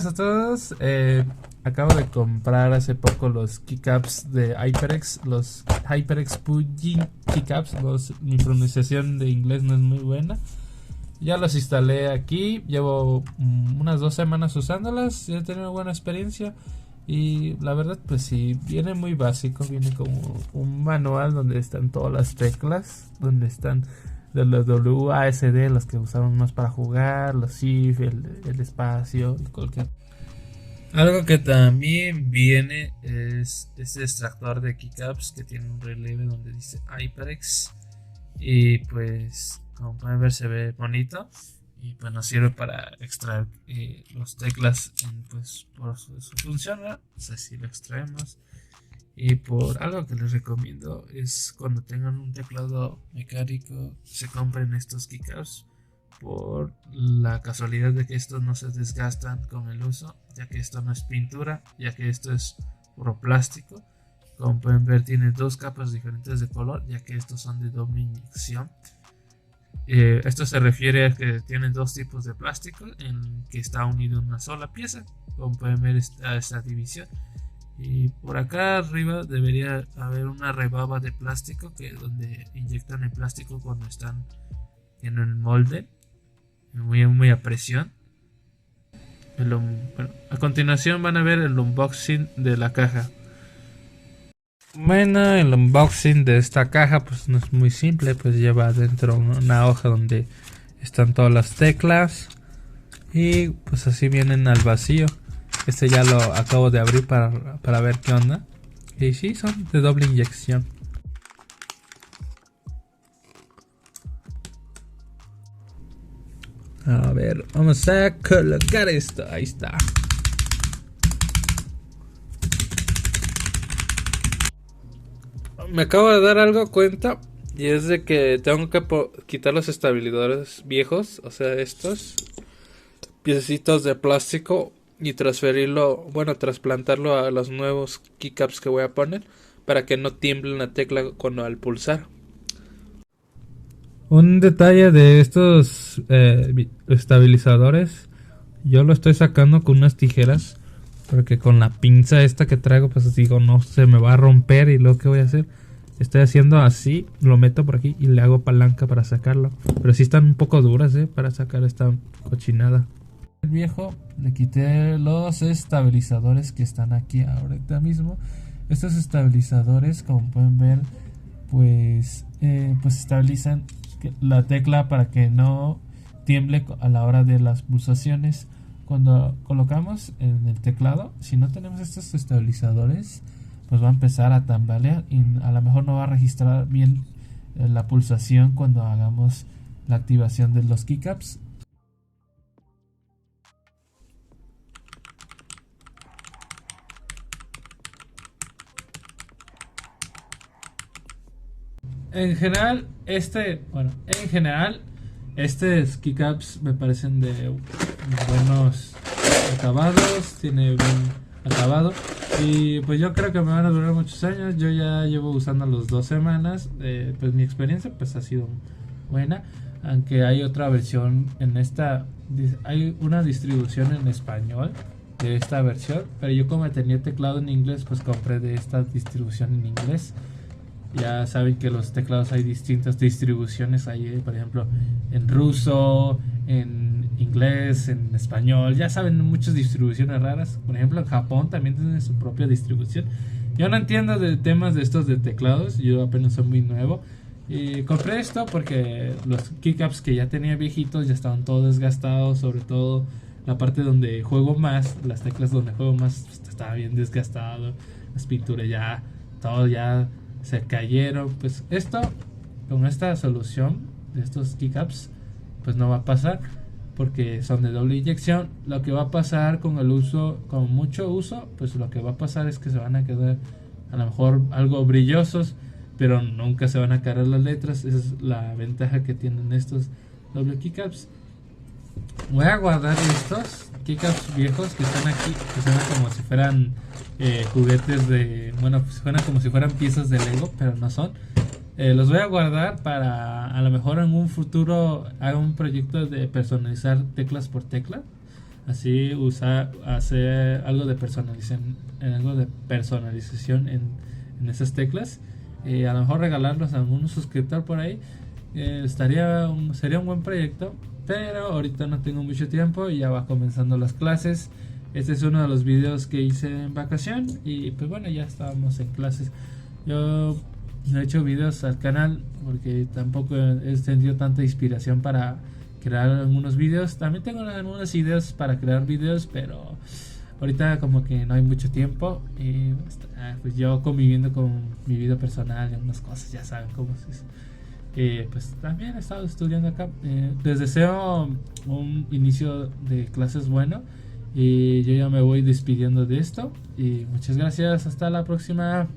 buenas a todos. Acabo de comprar hace poco los keycaps de HyperX, los HyperX Pugin keycaps. Mi pronunciación de inglés no es muy buena. Ya los instalé aquí, llevo unas 2 semanas usándolas, he tenido buena experiencia. Y la verdad, pues sí, viene muy básico, viene como un manual donde están todas las teclas, donde están de los WASD, los que usamos más para jugar, los SIF, el espacio, cualquier. Algo que también viene es este extractor de keycaps que tiene un relieve donde dice HyperX. Y pues, como pueden ver, se ve bonito. Y pues nos sirve para extraer los teclas pues por su función, ¿verdad? O sea, si lo extraemos. Y por algo que les recomiendo es cuando tengan un teclado mecánico, se compren estos keycaps por la casualidad de que estos no se desgastan con el uso, ya que esto no es pintura, ya que esto es puro plástico. Como pueden ver, tiene 2 capas diferentes de color, ya que estos son de doble inyección. Esto se refiere a que tienen 2 tipos de plástico en que está unido en una sola pieza. Como pueden ver, esta división. Y por acá arriba debería haber una rebaba de plástico donde inyectan el plástico cuando están en el molde muy a presión. A continuación van a ver el unboxing de la caja. Bueno, el unboxing de esta caja pues no es muy simple, pues lleva adentro una hoja donde están todas las teclas y pues así vienen al vacío. Este ya lo acabo de abrir para ver qué onda. Y sí, son de doble inyección. A ver, vamos a colocar esto. Ahí está. Me acabo de dar algo cuenta. Y es de que tengo que quitar los estabilizadores viejos. O sea, estos piecitos de plástico. Y trasplantarlo a los nuevos keycaps que voy a poner. Para que no tiemble la tecla al pulsar. Un detalle de estos estabilizadores. Yo lo estoy sacando con unas tijeras. Porque con la pinza esta que traigo, pues digo, no se me va a romper. Y luego, ¿qué voy a hacer? Estoy haciendo así, lo meto por aquí y le hago palanca para sacarlo. Pero sí están un poco duras, para sacar esta cochinada. El viejo, le quité los estabilizadores que están aquí ahorita mismo. Estos estabilizadores, como pueden ver, pues estabilizan la tecla para que no tiemble a la hora de las pulsaciones. Cuando colocamos en el teclado, si no tenemos estos estabilizadores, pues va a empezar a tambalear y a lo mejor no va a registrar bien la pulsación cuando hagamos la activación de los keycaps. En general, estos keycaps me parecen de buenos acabados, tiene buen acabado y pues yo creo que me van a durar muchos años. Yo ya llevo usándolos 2 semanas, pues mi experiencia pues ha sido buena, aunque hay otra versión hay una distribución en español de esta versión, pero yo como tenía teclado en inglés, pues compré de esta distribución en inglés. Ya saben que los teclados hay distintas distribuciones, hay por ejemplo en ruso, en inglés, en español, ya saben, muchas distribuciones raras. Por ejemplo en Japón también tienen su propia distribución. Yo no entiendo de temas de estos de teclados, yo apenas soy muy nuevo. Y compré esto porque los keycaps que ya tenía viejitos ya estaban todos desgastados, sobre todo la parte donde juego más, las teclas donde juego más estaba bien desgastado, las pinturas ya, todo ya se cayeron. Pues esto, con esta solución de estos keycaps, pues no va a pasar porque son de doble inyección. Lo que va a pasar con el uso, con mucho uso, pues lo que va a pasar es que se van a quedar a lo mejor algo brillosos, pero nunca se van a caer las letras. Esa es la ventaja que tienen estos doble keycaps. Voy a guardar estos keycaps viejos que están aquí, que suenan como si fueran juguetes pues suenan como si fueran piezas de Lego, pero no son. Los voy a guardar para a lo mejor en un futuro haga un proyecto de personalizar teclas por tecla. así hacer algo de personalización en esas teclas, a lo mejor regalarlos a algún suscriptor por ahí. Sería un buen proyecto, pero ahorita no tengo mucho tiempo y ya va comenzando las clases. Este es uno de los videos que hice en vacación y pues bueno, ya estábamos en clases. Yo no he hecho videos al canal porque tampoco he tenido tanta inspiración para crear algunos videos. También tengo algunas ideas para crear videos, pero ahorita como que no hay mucho tiempo y pues yo conviviendo con mi vida personal y unas cosas, ya saben cómo es. Pues también he estado estudiando acá. Les deseo un inicio de clases bueno y yo ya me voy despidiendo de esto y muchas gracias, hasta la próxima.